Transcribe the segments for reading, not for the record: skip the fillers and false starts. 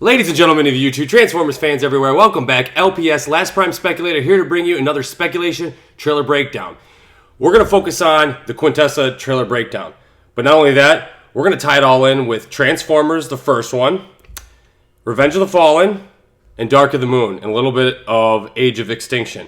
Ladies and gentlemen of YouTube, Transformers fans everywhere, welcome back. LPS, Last Prime Speculator, here to bring you another speculation trailer breakdown. We're going to focus on the Quintessa trailer breakdown. But not only that, we're going to tie it all in with Transformers, the first one, Revenge of the Fallen, and Dark of the Moon, and a little bit of Age of Extinction.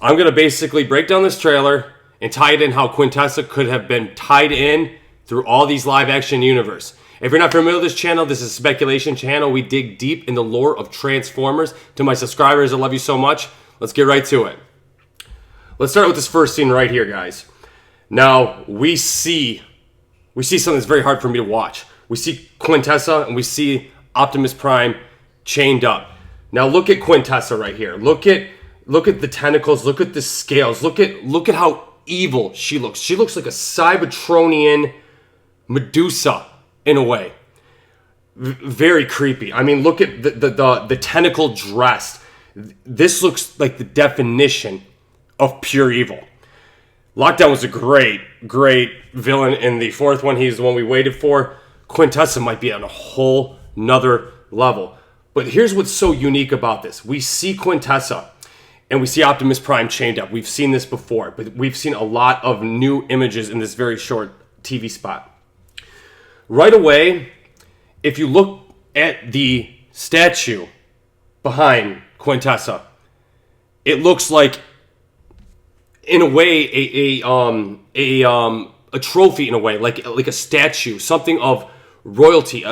I'm going to basically break down this trailer and tie it in how Quintessa could have been tied in through all these live-action universe. If you're not familiar with this channel, this is a speculation channel. We dig deep in the lore of Transformers. To my subscribers, I love you so much. Let's get right to it. Let's start with this first scene right here, guys. Now, we see something that's very hard for me to watch. We see Quintessa and we see Optimus Prime chained up. Now, look at Quintessa right here. Look at the tentacles. Look at the scales. Look at how evil she looks. She looks like a Cybertronian Medusa. In a way, very creepy. I mean, look at the tentacle dress. This looks like the definition of pure evil. Lockdown was a great villain in the fourth one. He's the one we waited for. Quintessa might be on a whole nother level. But here's what's so unique about this. We see Quintessa and we see Optimus Prime chained up. We've seen this before, but we've seen a lot of new images in this very short TV spot. Right away, if you look at the statue behind Quintessa, it looks like, in a way, a trophy in a way, like a statue, something of royalty.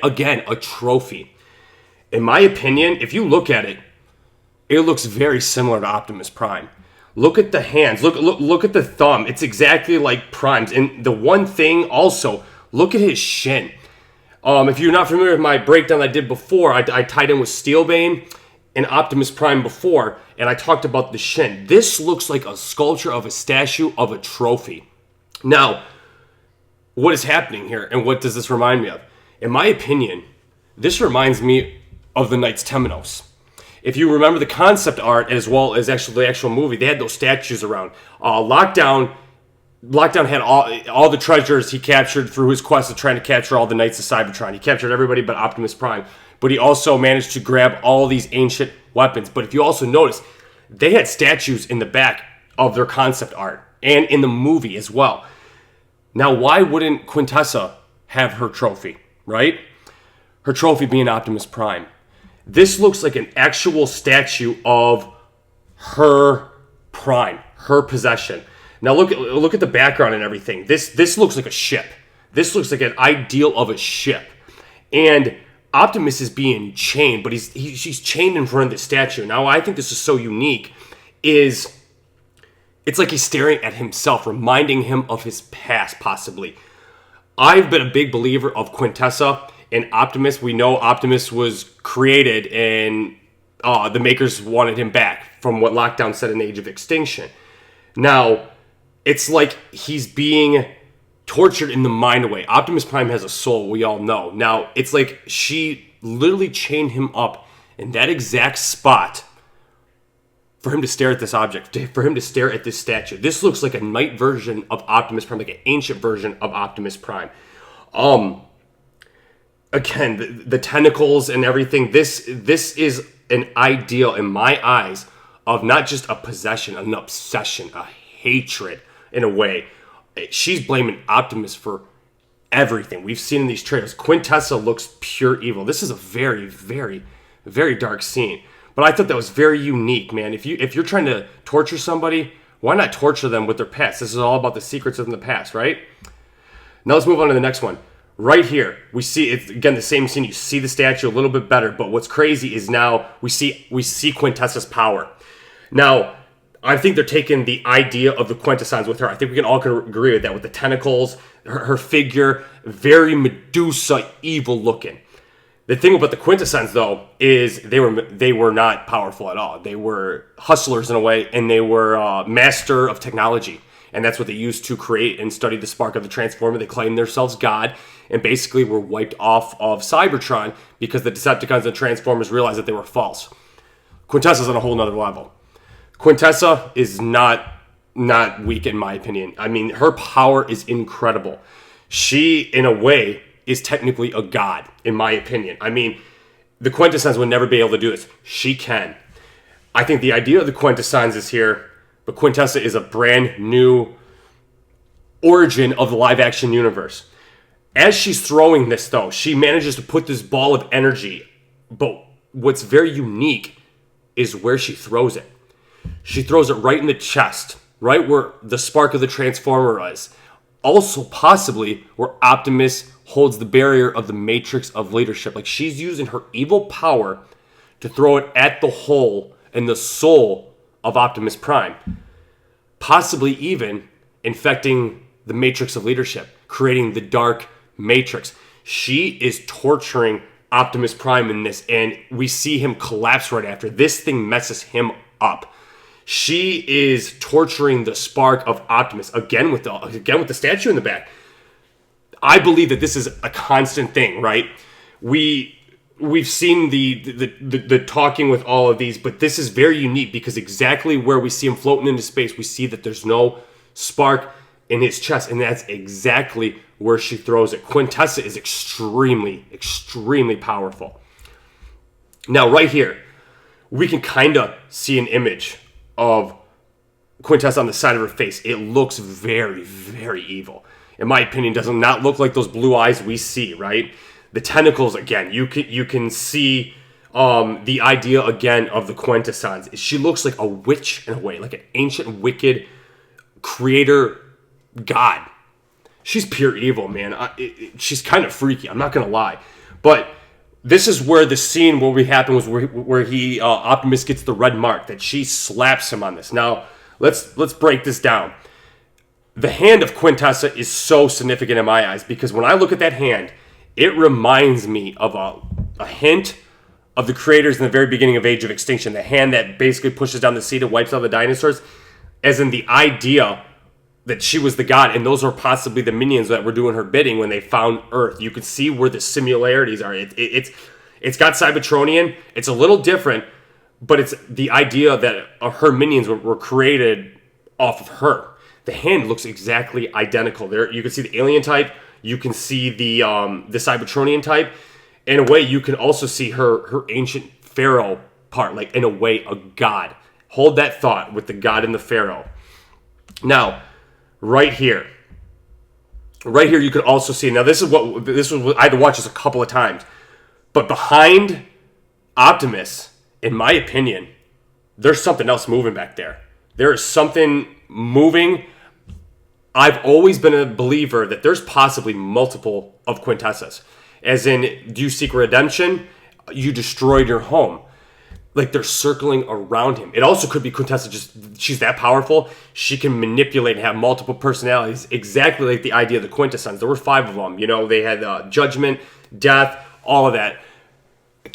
Again, a trophy. In my opinion, if you look at it, it looks very similar to Optimus Prime. Look at the hands. Look at the thumb. It's exactly like Prime's. And the one thing also. Look at his shin. If you're not familiar with my breakdown I did before, I tied in with Steelbane and Optimus Prime before, and I talked about the shin. This looks like a sculpture of a statue of a trophy. Now, what is happening here, and what does this remind me of? In my opinion, this reminds me of the Knights Temenos. If you remember the concept art as well as the actual movie, they had those statues around. Lockdown had all the treasures he captured through his quest of trying to capture all the Knights of Cybertron. He captured everybody but Optimus Prime. But he also managed to grab all these ancient weapons. But if you also notice, they had statues in the back of their concept art. And in the movie as well. Now, why wouldn't Quintessa have her trophy, right? Her trophy being Optimus Prime. This looks like an actual statue of her Prime, her possession. Now look at the background and everything. This looks like a ship. This looks like an ideal of a ship. And Optimus is being chained, but she's chained in front of the statue. Now I think this is so unique it's like he's staring at himself, reminding him of his past possibly. I've been a big believer of Quintessa and Optimus. We know Optimus was created and the makers wanted him back from what Lockdown said in Age of Extinction. Now, it's like he's being tortured in the mind away. Optimus Prime has a soul, we all know. Now, it's like she literally chained him up in that exact spot for him to stare at this object, for him to stare at this statue. This looks like a knight version of Optimus Prime, like an ancient version of Optimus Prime. Again, the tentacles and everything, this is an ideal, in my eyes, of not just a possession, an obsession, a hatred in a way. She's blaming Optimus for everything we've seen in these trailers. Quintessa looks pure evil. This is a very, very, very dark scene. But I thought that was very unique, man. If you're trying to torture somebody, why not torture them with their past? This is all about the secrets of the past, right? Now let's move on to the next one. Right here, we see it's again the same scene. You see the statue a little bit better, but what's crazy is now we see Quintessa's power. Now, I think they're taking the idea of the Quintessons with her. I think we can all agree with that, with the tentacles, her figure, very Medusa evil looking. The thing about the Quintessons, though, is they were not powerful at all. They were hustlers in a way, and they were master of technology. And that's what they used to create and study the spark of the Transformer. They claimed themselves God, and basically were wiped off of Cybertron because the Decepticons and Transformers realized that they were false. Quintessa's on a whole nother level. Quintessa is not weak in my opinion. I mean, her power is incredible. She, in a way, is technically a god, in my opinion. I mean, The Quintessons would never be able to do this. She can. I think the idea of the Quintessons is here, but Quintessa is a brand new origin of the live-action universe. As she's throwing this, though, she manages to put this ball of energy, but what's very unique is where she throws it. She throws it right in the chest, right where the spark of the Transformer is. Also, possibly, where Optimus holds the barrier of the matrix of leadership. Like, she's using her evil power to throw it at the hole and the soul of Optimus Prime. Possibly even infecting the matrix of leadership, creating the dark matrix. She is torturing Optimus Prime in this, and we see him collapse right after. This thing messes him up. She is torturing the spark of Optimus again with the statue in the back. I believe that this is a constant thing, right? We've seen the talking with all of these, but this is very unique because exactly where we see him floating into space, we see that there's no spark in his chest, and that's exactly where she throws it. Quintessa is extremely, extremely powerful. Now, right here, we can kind of see an image of Quintessa on the side of her face. It looks very, very evil. In my opinion, does not look like those blue eyes we see, right? The tentacles, again, you can see the idea, again, of the Quintessons. She looks like a witch in a way, like an ancient, wicked creator god. She's pure evil, man. She's kind of freaky, I'm not going to lie. But this is where the scene where we happen was where he Optimus gets the red mark, that she slaps him on this. Now, let's break this down. The hand of Quintessa is so significant in my eyes because when I look at that hand, it reminds me of a hint of the creators in the very beginning of Age of Extinction. The hand that basically pushes down the seed and wipes out the dinosaurs, as in the idea that she was the god, and those are possibly the minions that were doing her bidding when they found Earth. You could see where the similarities are. It's got Cybertronian. It's a little different, but it's the idea that her minions were created off of her. The hand looks exactly identical. There, you can see the alien type. You can see the Cybertronian type. In a way, you can also see her ancient pharaoh part, like in a way, a god. Hold that thought with the god and the pharaoh. Now, right here, you can also see. Now, this was what I had to watch this a couple of times. But behind Optimus, in my opinion, there's something else moving back there. There is something moving. I've always been a believer that there's possibly multiple of Quintessas. As in, do you seek redemption? You destroyed your home. Like, they're circling around him. It also could be Quintessa, she's that powerful. She can manipulate and have multiple personalities, exactly like the idea of the Quintessons. There were 5 of them. You know, they had judgment, death, all of that.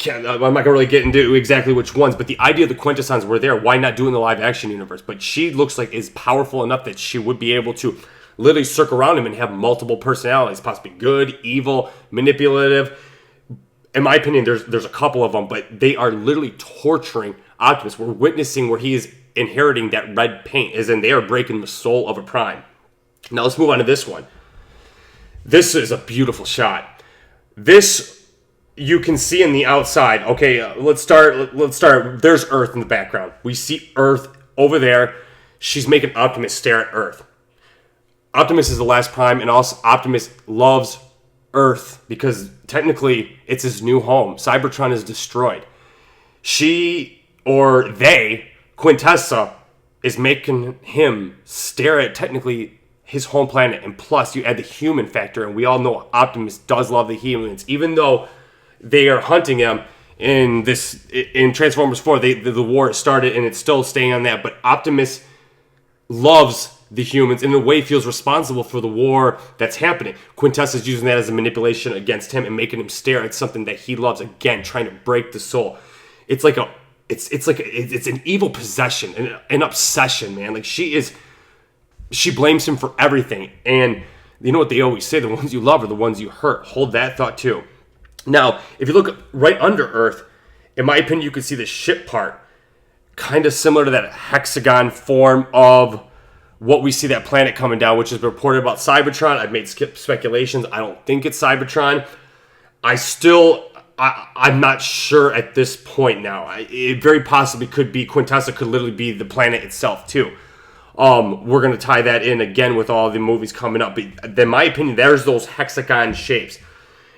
I'm not going to really get into exactly which ones, but the idea of the Quintessons were there. Why not do it in the live-action universe? But she looks like is powerful enough that she would be able to literally circle around him and have multiple personalities, possibly good, evil, manipulative. In my opinion, there's a couple of them, but they are literally torturing Optimus. We're witnessing where he is inheriting that red paint, as in they are breaking the soul of a Prime. Now let's move on to this one. This is a beautiful shot. This you can see in the outside. Okay, let's start. There's Earth in the background. We see Earth over there. She's making Optimus stare at Earth. Optimus is the last Prime, and also Optimus loves Earth because technically it's his new home. Cybertron is destroyed. Quintessa, is making him stare at technically his home planet. And plus, you add the human factor, and we all know Optimus does love the humans, even though they are hunting him in Transformers 4. The war started, and it's still staying on that. But Optimus loves the humans, and in a way feels responsible for the war that's happening. Quintessa's using that as a manipulation against him and making him stare at something that he loves, again, trying to break the soul. It's like it's an evil possession, an obsession, man. Like, she blames him for everything. And you know what they always say, the ones you love are the ones you hurt. Hold that thought too. Now, if you look right under Earth, in my opinion, you can see the ship part, kind of similar to that hexagon form of what we see that planet coming down, which is reported about Cybertron. I've made speculations. I don't think it's Cybertron. I'm not sure at this point now. It very possibly could be Quintessa could literally be the planet itself too. We're going to tie that in again with all the movies coming up. But in my opinion, there's those hexagon shapes.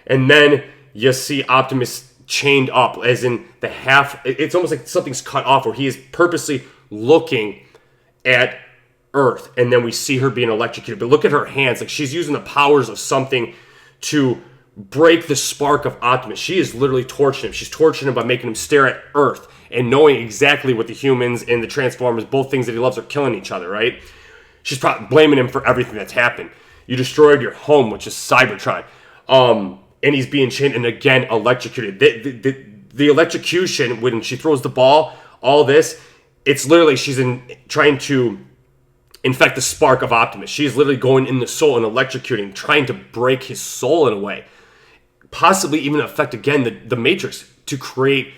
And then you see Optimus chained up, as in the half. It's almost like something's cut off, where he is purposely looking at Earth. And then we see her being electrocuted. But look at her hands. Like, she's using the powers of something to break the spark of Optimus. She is literally torturing him. She's torturing him by making him stare at Earth and knowing exactly what the humans and the Transformers, both things that he loves, are killing each other, right? She's probably blaming him for everything that's happened. You destroyed your home, which is Cybertron. And he's being chained and again electrocuted. The electrocution, when she throws the ball, all this, it's literally she's trying to infect the spark of Optimus. She's literally going in the soul and electrocuting, trying to break his soul in a way. Possibly even affect again the Matrix to create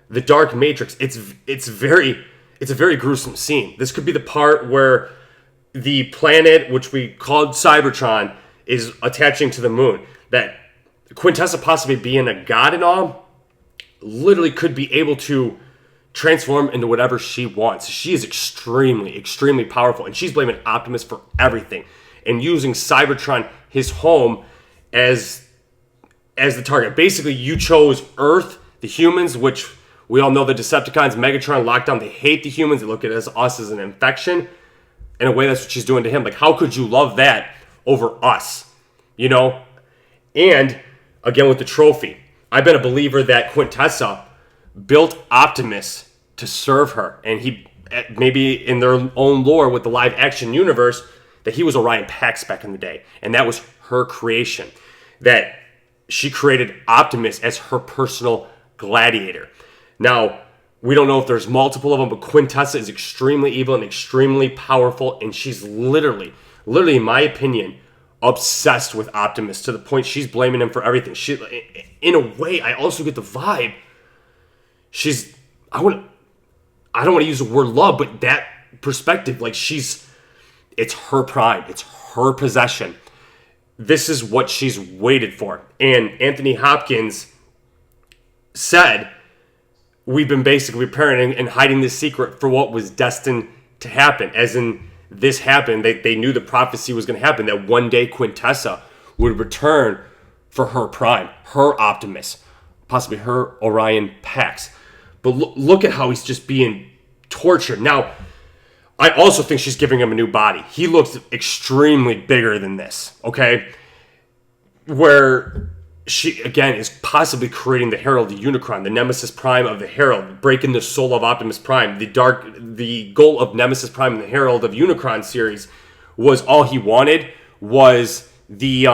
the Dark Matrix. It's a very gruesome scene. This could be the part where the planet, which we called Cybertron, is attaching to the moon. That Quintessa, possibly being a god and all, literally could be able to transform into whatever she wants. She is extremely, extremely powerful, and she's blaming Optimus for everything and using Cybertron, his home, as the target. Basically, you chose Earth, the humans, which we all know the Decepticons, Megatron, Lockdown, they hate the humans. They look at us as an infection. In a way, that's what she's doing to him. Like, how could you love that over us? You know? And, again, with the trophy, I've been a believer that Quintessa built Optimus to serve her. And he, maybe in their own lore with the live-action universe, that he was Orion Pax back in the day. And that was her creation. That she created Optimus as her personal gladiator. Now, we don't know if there's multiple of them, but Quintessa is extremely evil and extremely powerful, and she's literally, in my opinion, obsessed with Optimus to the point she's blaming him for everything. She, in a way, I also get the vibe. I don't want to use the word love, but that perspective, like it's her prime, it's her possession. This is what she's waited for. And Anthony Hopkins said, we've been basically preparing and hiding this secret for what was destined to happen. As in, this happened. They knew the prophecy was going to happen, that one day Quintessa would return for her prime, her Optimus, possibly her Orion Pax. But look at how he's just being tortured. Now, I also think she's giving him a new body. He looks extremely bigger than this, okay? Where she, again, is possibly creating the Herald, the Unicron, the Nemesis Prime of the Herald, breaking the soul of Optimus Prime. The goal of Nemesis Prime and the Herald of Unicron series was all he wanted was the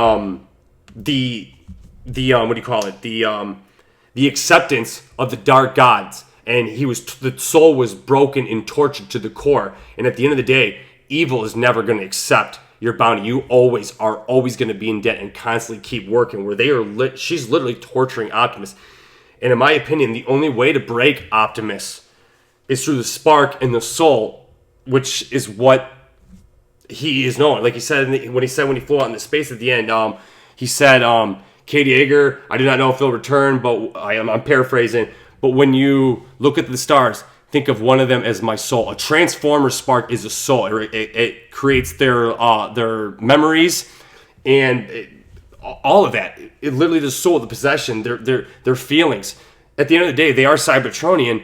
acceptance of the dark gods. And the soul was broken and tortured to the core. And at the end of the day, evil is never going to accept your bounty. You are always going to be in debt and constantly keep working. Where she's literally torturing Optimus. And in my opinion, the only way to break Optimus is through the spark and the soul, which is what he is known. Like he said when he flew out into space at the end, he said, Katie Yeager, I do not know if he'll return, but I'm paraphrasing. But when you look at the stars, think of one of them as my soul. A Transformer spark is a soul. It creates their memories and all of that. It literally the soul, the possession, their feelings. At the end of the day, they are Cybertronian,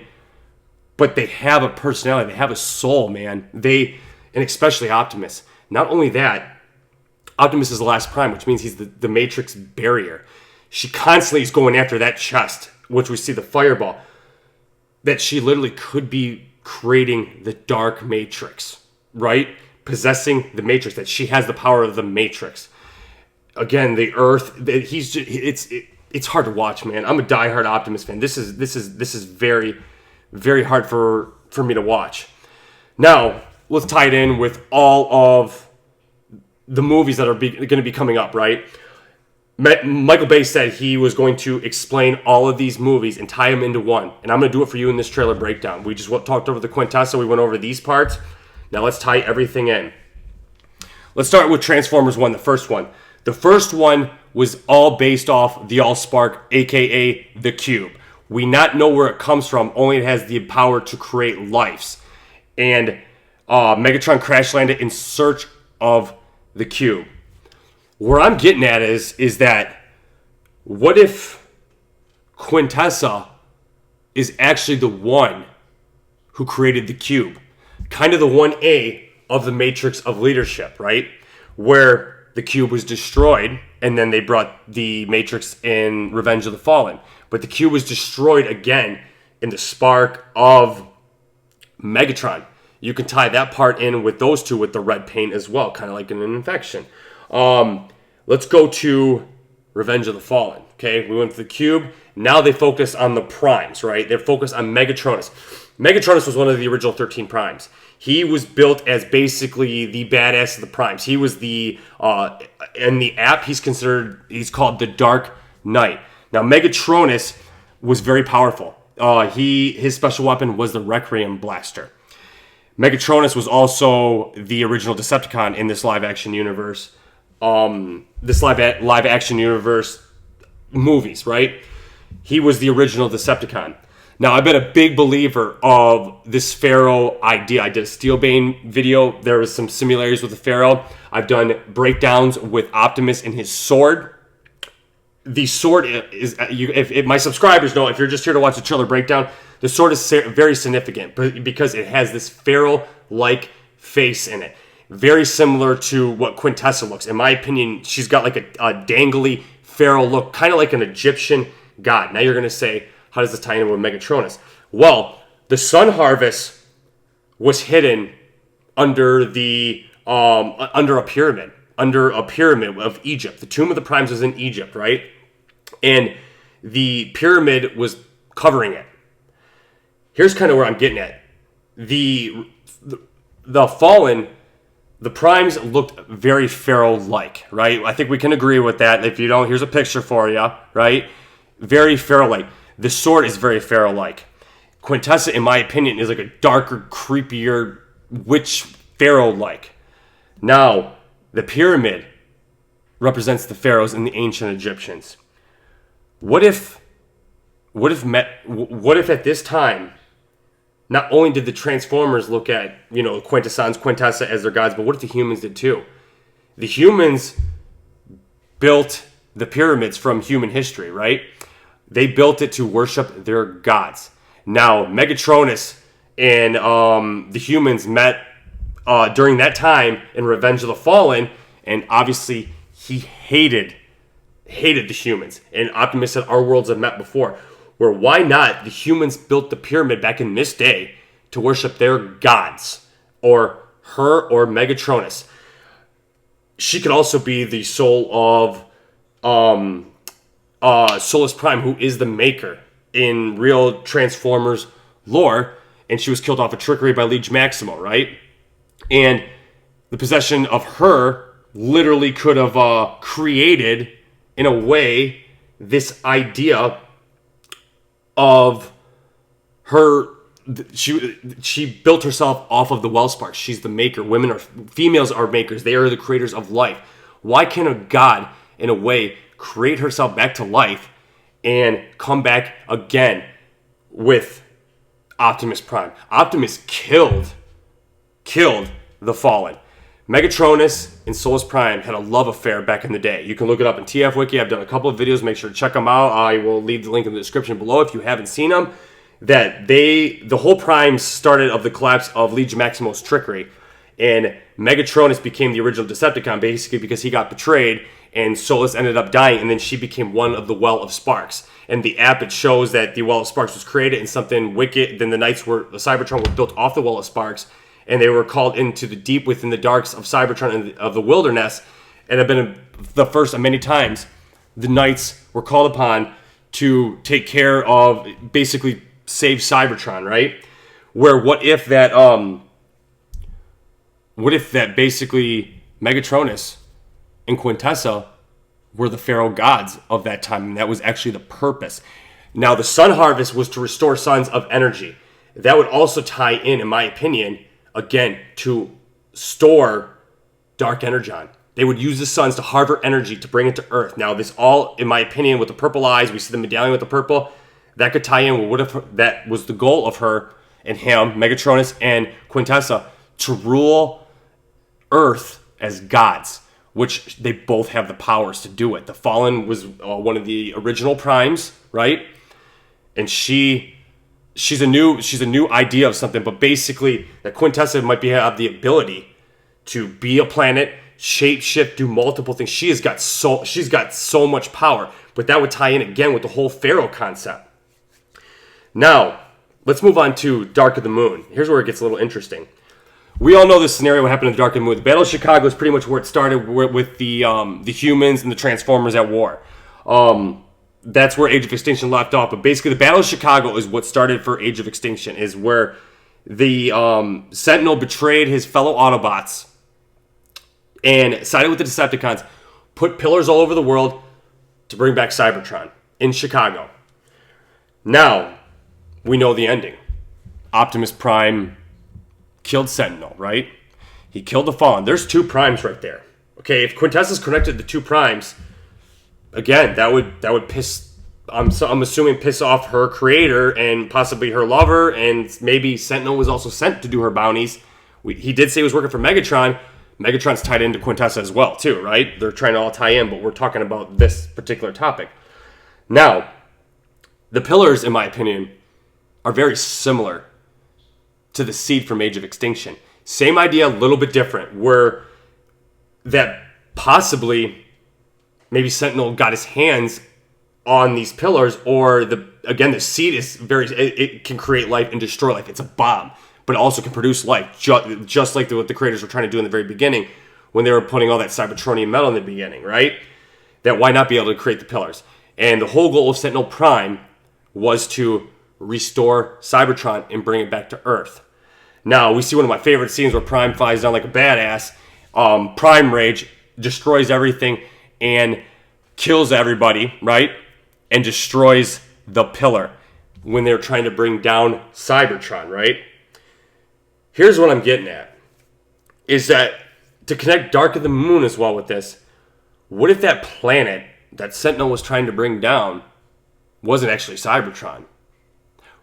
but they have a personality. They have a soul, man. And especially Optimus. Not only that, Optimus is the last prime, which means he's the Matrix barrier. She constantly is going after that chest, which we see the fireball, that she literally could be creating the Dark Matrix, right? Possessing the Matrix, that she has the power of the Matrix. Again, the Earth, it's hard to watch, man. I'm a diehard Optimus fan. This is very, very hard for me to watch. Now, let's tie it in with all of the movies that are going to be coming up, right? Michael Bay said he was going to explain all of these movies and tie them into one. And I'm going to do it for you in this trailer breakdown. We just talked over the Quintessa. We went over these parts. Now let's tie everything in. Let's start with Transformers 1, the first one. The first one was all based off the ALLSPARK, aka the cube. We not know where it comes from, only it has the power to create lives. And Megatron crash landed in search of the cube. Where I'm getting at is that what if Quintessa is actually the one who created the cube? Kind of the 1A of the Matrix of Leadership, right? Where the cube was destroyed, and then they brought the Matrix in Revenge of the Fallen. But the cube was destroyed again in the spark of Megatron. You can tie that part in with those two with the red paint as well, kind of like in an infection. Let's go to Revenge of the Fallen. Okay, we went to the cube. Now they focus on the primes, right? They're focused on Megatronus. Megatronus was one of the original 13 primes. He was built as basically the badass of the primes. He was the in the app he's called the Dark Knight. Now Megatronus was very powerful. His special weapon was the Requiem Blaster. Megatronus was also the original Decepticon in this live action universe. This live action universe movies, right? He was the original Decepticon. Now, I've been a big believer of this Pharaoh idea. I did a Steelbane video. There was some similarities with the Pharaoh. I've done breakdowns with Optimus and his sword. The sword is, if my subscribers know, if you're just here to watch the trailer breakdown, the sword is very significant because it has this Pharaoh-like face in it. Very similar to what Quintessa looks. In my opinion, she's got like a dangly Pharaoh look, kind of like an Egyptian god. Now you're going to say, how does this tie in with Megatronus? Well, the Sun Harvest was hidden under under a pyramid of Egypt. The Tomb of the Primes was in Egypt, right? And the pyramid was covering it. Here's kind of where I'm getting at. The Fallen, the Primes looked very Pharaoh-like, right? I think we can agree with that. If you don't, here's a picture for you, right? Very Pharaoh-like. The sword is very Pharaoh-like. Quintessa, in my opinion, is like a darker, creepier witch Pharaoh-like. Now, the pyramid represents the pharaohs and the ancient Egyptians. What if at this time, not only did the Transformers look at, Quintessa as their gods, but what if the humans did too? The humans built the pyramids from human history, right? They built it to worship their gods. Now, Megatronus and the humans met during that time in Revenge of the Fallen, and obviously he hated the humans. And Optimus said, our worlds have met before. Where why not the humans built the pyramid back in this day to worship their gods, or her, or Megatronus. She could also be the soul of Solus Prime, who is the maker in real Transformers lore, and she was killed off of trickery by Liege Maximo, right? And the possession of her literally could have created, in a way, this idea of her. She built herself off of the ALLSPARK. She's the maker. Females are makers. They are the creators of life. Why can't a god, in a way, create herself back to life and come back again with Optimus Prime? Optimus killed the Fallen. Megatronus and Solus Prime had a love affair back in the day. You can look it up in TF Wiki. I've done a couple of videos. Make sure to check them out. I will leave the link in the description below if you haven't seen them. That the whole Prime started of the collapse of Liege Maximo's trickery. And Megatronus became the original Decepticon basically because he got betrayed, and Solus ended up dying, and then she became one of the Well of Sparks. And the app, it shows that the Well of Sparks was created in something wicked. Then the Cybertron were built off the Well of Sparks, and they were called into the deep within the darks of Cybertron and of the wilderness, and have been the first of many times the Knights were called upon to take care of, basically save Cybertron, right? Where what if that basically Megatronus and Quintessa were the Pharaoh gods of that time, and that was actually the purpose. Now, the Sun Harvest was to restore suns of energy. That would also tie in my opinion, again, to store Dark Energon, They would use the suns to harvest energy to bring it to Earth. Now, this all, in my opinion, with the purple eyes, we see the medallion with the purple, that could tie in with what if that was the goal of her and him, Megatronus and Quintessa, to rule Earth as gods, which they both have the powers to do it. The Fallen was one of the original primes, right? And she's a new idea of something, but basically that Quintessa might have the ability to be a planet, shapeshift, do multiple things. She's got so much power, but that would tie in again with the whole Pharaoh concept. Now, let's move on to Dark of the Moon. Here's where it gets a little interesting. We all know this scenario, what happened in the Dark of the Moon. The Battle of Chicago is pretty much where it started with the humans and the Transformers at war. That's where Age of Extinction left off. But basically, the Battle of Chicago is what started for Age of Extinction, is where the Sentinel betrayed his fellow Autobots and sided with the Decepticons, put pillars all over the world to bring back Cybertron in Chicago. Now, we know the ending. Optimus Prime killed Sentinel, right? He killed the Fallen. There's two primes right there. Okay, if Quintessa's connected to two primes, again, that would piss, I'm assuming, piss off her creator and possibly her lover, and maybe Sentinel was also sent to do her bounties. He did say he was working for Megatron. Megatron's tied into Quintessa as well, too, right? They're trying to all tie in, but we're talking about this particular topic. Now, the pillars, in my opinion, are very similar to the seed from Age of Extinction. Same idea, a little bit different, where that possibly maybe Sentinel got his hands on these pillars, or the seed is it can create life and destroy life. It's a bomb, but it also can produce life, just like what the creators were trying to do in the very beginning when they were putting all that Cybertronian metal in the beginning, right? That why not be able to create the pillars? And the whole goal of Sentinel Prime was to restore Cybertron and bring it back to Earth. Now, we see one of my favorite scenes where Prime flies down like a badass. Prime Rage destroys everything and kills everybody, right? And destroys the pillar when they're trying to bring down Cybertron, right? Here's what I'm getting at. Is that to connect Dark of the Moon as well with this, what if that planet that Sentinel was trying to bring down wasn't actually Cybertron?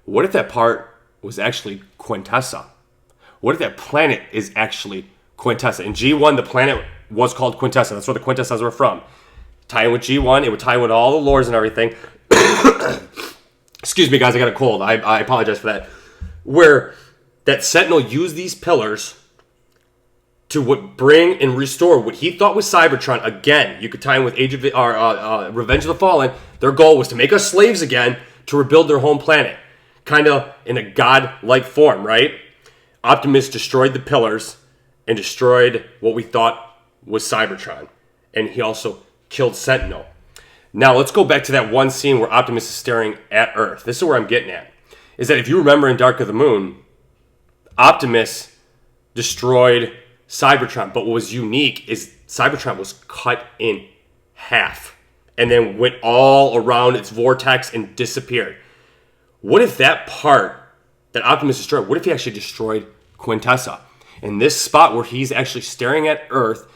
What if that part was actually Quintessa? What if that planet is actually Quintessa? In G1, the planet was called Quintessa. That's where the Quintessas were from. Tie in with G1, it would tie in with all the lores and everything. Excuse me, guys, I got a cold. I apologize for that. Where that Sentinel used these pillars to bring and restore what he thought was Cybertron. Again, you could tie in with Revenge of the Fallen. Their goal was to make us slaves again, to rebuild their home planet. Kind of in a god-like form, right? Optimus destroyed the pillars and destroyed what we thought was Cybertron. And he also killed Sentinel. Now, let's go back to that one scene where Optimus is staring at Earth. This is where I'm getting at. Is that if you remember in Dark of the Moon, Optimus destroyed Cybertron. But what was unique is Cybertron was cut in half and then went all around its vortex and disappeared. What if that part that Optimus destroyed, what if he actually destroyed Quintessa? In this spot where he's actually staring at Earth,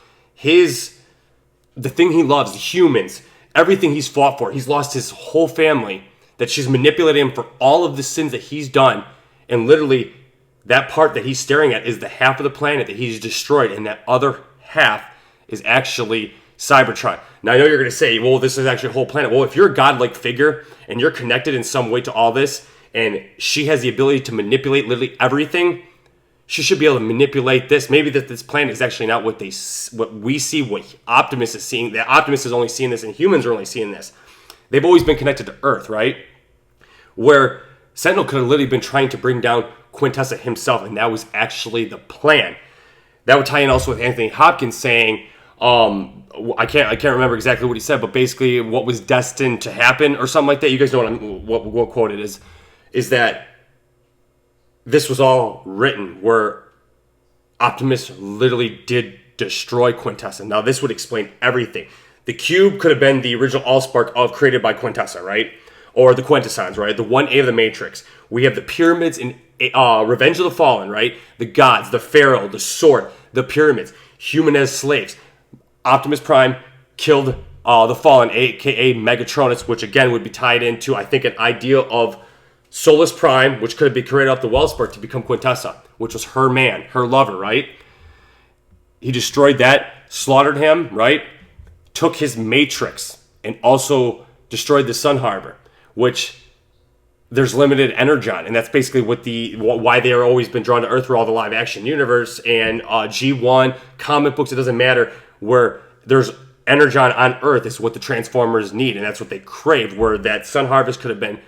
the thing he loves, the humans, everything he's fought for, he's lost his whole family, that she's manipulated him for all of the sins that he's done, and literally that part that he's staring at is the half of the planet that he's destroyed, and that other half is actually Cybertron. Now, I know you're going to say, well, this is actually a whole planet. Well, if you're a godlike figure and you're connected in some way to all this, and she has the ability to manipulate literally everything, she should be able to manipulate this. Maybe that this planet is actually not what we see, what Optimus is seeing. That Optimus is only seeing this, and humans are only seeing this. They've always been connected to Earth, right? Where Sentinel could have literally been trying to bring down Quintessa himself, and that was actually the plan. That would tie in also with Anthony Hopkins saying, I can't remember exactly what he said, but basically what was destined to happen or something like that. You guys know what quote it is that this was all written where Optimus literally did destroy Quintessa. Now, this would explain everything. The cube could have been the original ALLSPARK created by Quintessa, right? Or the Quintessons, right? The 1A of the Matrix. We have the pyramids in Revenge of the Fallen, right? The gods, the pharaoh, the sword, the pyramids, human as slaves. Optimus Prime killed the Fallen, aka Megatronus, which again would be tied into, I think, an idea of Solus Prime, which could be created off the ALLSPARK to become Quintessa, which was her man, her lover, right? He destroyed that, slaughtered him, right? Took his matrix and also destroyed the Sun Harbor, which there's limited energon, and that's basically why they are always been drawn to Earth through all the live action universe and G1 comic books. It doesn't matter, where there's energon on Earth is what the Transformers need, and that's what they crave. Where that Sun Harvest could have been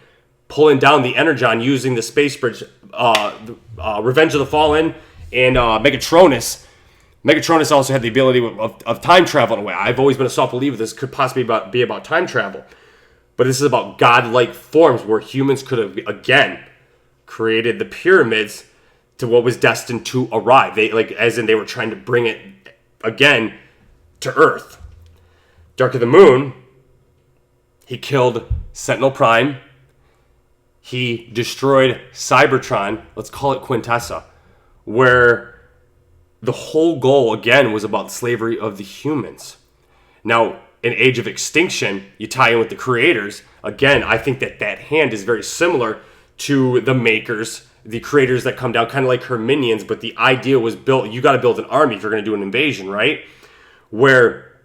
pulling down the energon using the space bridge, Revenge of the Fallen, and Megatronus. Megatronus also had the ability of time travel in a way. I've always been a soft believer this could possibly be about time travel. But this is about godlike forms where humans could have, again, created the pyramids to what was destined to arrive. They were trying to bring it, again, to Earth. Dark of the Moon, he killed Sentinel Prime. He destroyed Cybertron, let's call it Quintessa, where the whole goal, again, was about slavery of the humans. Now, in Age of Extinction, you tie in with the creators. Again, I think that hand is very similar to the makers, the creators that come down, kind of like her minions, but the idea was built, you got to build an army if you're going to do an invasion, right? Where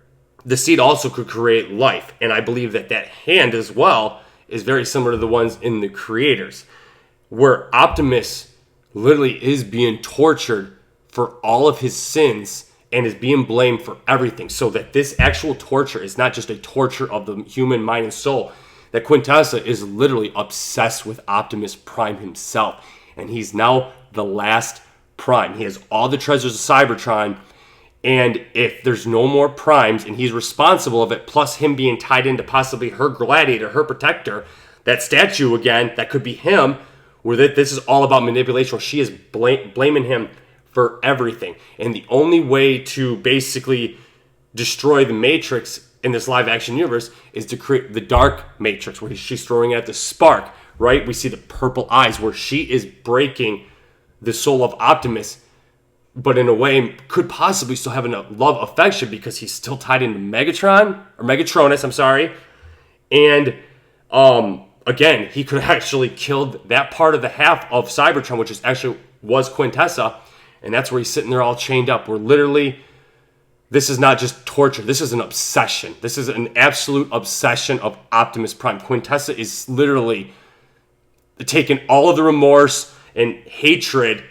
the seed also could create life. And I believe that hand as well is very similar to the ones in the creators, where Optimus literally is being tortured for all of his sins and is being blamed for everything. So that this actual torture is not just a torture of the human mind and soul, that Quintessa is literally obsessed with Optimus Prime himself. And he's now the last Prime. He has all the treasures of Cybertron. And if there's no more Primes and he's responsible of it, plus him being tied into possibly her gladiator, her protector, that statue again, that could be him, where this is all about manipulation, where she is blaming him for everything. And the only way to basically destroy the Matrix in this live action universe is to create the Dark Matrix, where she's throwing at the spark, right? We see the purple eyes, where she is breaking the soul of Optimus, but in a way could possibly still have a love affection because he's still tied into Megatronus, I'm sorry. And again, he could have actually killed that part of the half of Cybertron, which was Quintessa. And that's where he's sitting there all chained up. Where literally, this is not just torture. This is an obsession. This is an absolute obsession of Optimus Prime. Quintessa is literally taking all of the remorse and hatred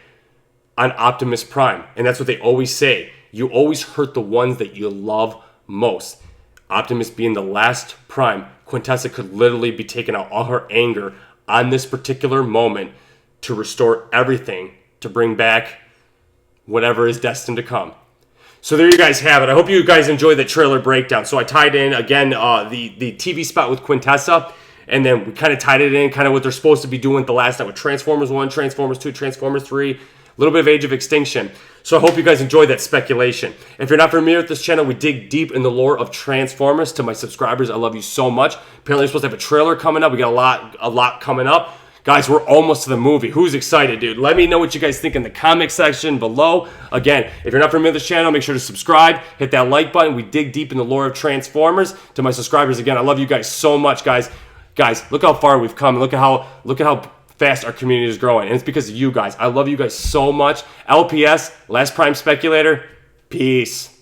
on Optimus Prime. And that's what they always say. You always hurt the ones that you love most. Optimus being the last Prime, Quintessa could literally be taking out all her anger on this particular moment to restore everything, to bring back whatever is destined to come. So there you guys have it. I hope you guys enjoyed the trailer breakdown. So I tied in, again, the TV spot with Quintessa, and then we kind of tied it in, kind of what they're supposed to be doing with the last night with Transformers 1, Transformers 2, Transformers 3, a little bit of Age of Extinction. So I hope you guys enjoyed that speculation. If you're not familiar with this channel, we dig deep in the lore of Transformers. To my subscribers, I love you so much. Apparently we're supposed to have a trailer coming up. We got a lot coming up. Guys, we're almost to the movie. Who's excited, dude? Let me know what you guys think in the comment section below. Again, if you're not familiar with this channel, make sure to subscribe. Hit that like button. We dig deep in the lore of Transformers. To my subscribers, again, I love you guys so much, guys. Guys, look how far we've come. Look at how fast our community is growing. And it's because of you guys. I love you guys so much. LPS, Last Prime Speculator, peace.